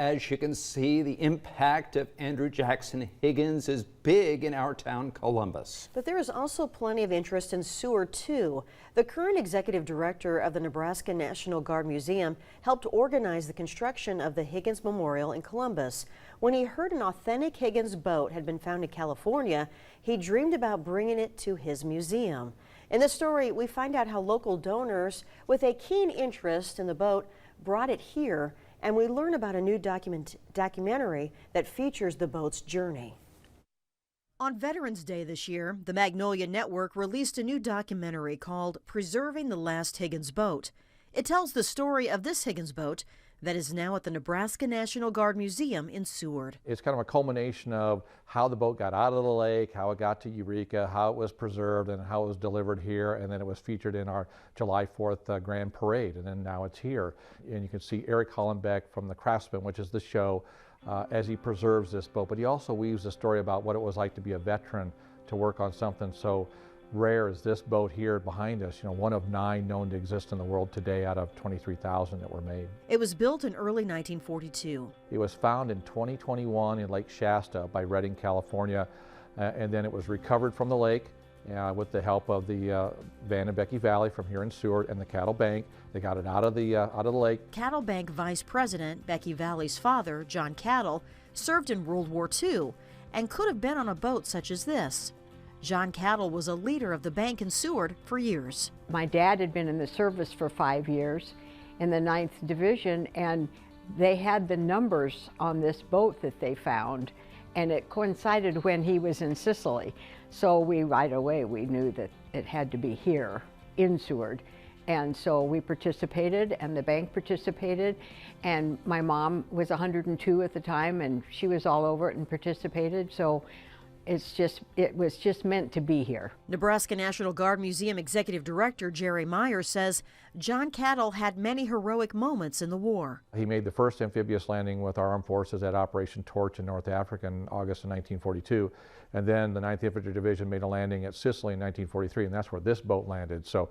As you can see, the impact of Andrew Jackson Higgins is big in our town, Columbus. But there is also plenty of interest in Seward, too. The current executive director of the Nebraska National Guard Museum helped organize the construction of the Higgins Memorial in Columbus. When he heard an authentic Higgins boat had been found in California, he dreamed about bringing it to his museum. In this story, we find out how local donors with a keen interest in the boat brought it here, and we learn about a new documentary that features the boat's journey. On Veterans Day this year, the Magnolia Network released a new documentary called Preserving the Last Higgins Boat. It tells the story of this Higgins boat that is now at the Nebraska National Guard Museum in Seward. It's kind of a culmination of how the boat got out of the lake, how it got to Eureka, how it was preserved, and how it was delivered here, and then it was featured in our July 4th Grand Parade, and then now it's here. And you can see Eric Hollenbeck from The Craftsman, which is the show, as he preserves this boat. But he also weaves a story about what it was like to be a veteran, to work on something so rare as this boat here behind us, one of 9 known to exist in the world today out of 23,000 that were made. It was built in early 1942. It was found in 2021 in Lake Shasta by Redding, California, and then it was recovered from the lake with the help of the Van and Becky Valley from here in Seward and the Cattle Bank. They got it out of the lake. Cattle Bank Vice President Becky Valley's father, John Cattle, served in World War II and could have been on a boat such as this. John Cattle was a leader of the bank in Seward for years. My dad had been in the service for 5 years in the 9th Division, and they had the numbers on this boat that they found, and it coincided when he was in Sicily. So right away we knew that it had to be here in Seward. And so we participated, and the bank participated, and my mom was 102 at the time, and she was all over it and participated. So it was just meant to be here. Nebraska National Guard Museum Executive Director Jerry Meyer says John Cattle had many heroic moments in the war. He made the first amphibious landing with our armed forces at Operation Torch in North Africa in August of 1942. And then the 9th Infantry Division made a landing at Sicily in 1943, and that's where this boat landed. So,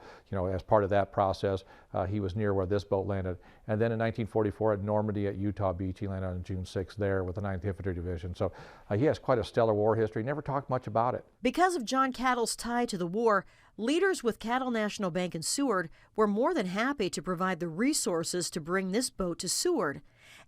as part of that process, he was near where this boat landed. And then in 1944 at Normandy at Utah Beach, he landed on June 6th there with the 9th Infantry Division. So he has quite a stellar war history. Never talked much about it. Because of John Cattle's tie to the war, leaders with Cattle National Bank in Seward were more than happy to provide the resources to bring this boat to Seward.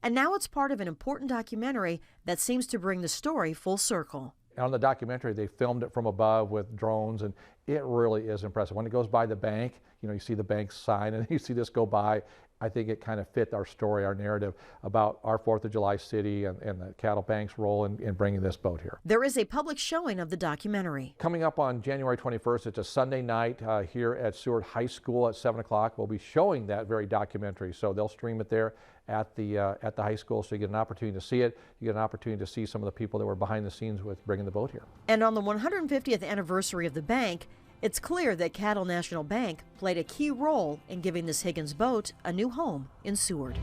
And now it's part of an important documentary that seems to bring the story full circle. On the documentary, they filmed it from above with drones, and it really is impressive. When it goes by the bank, you see the bank sign, and you see this go by. I think it kind of fit our story, our narrative about our 4th of July city and the Cattle Bank's role in bringing this boat here. There is a public showing of the documentary. Coming up on January 21st, it's a Sunday night here at Seward High School at 7 o'clock. We'll be showing that very documentary, so they'll stream it there at the high school, so you get an opportunity to see it. You get an opportunity to see some of the people that were behind the scenes with bringing the boat here. And on the 150th anniversary of the bank, it's clear that Cattle National Bank played a key role in giving this Higgins boat a new home in Seward.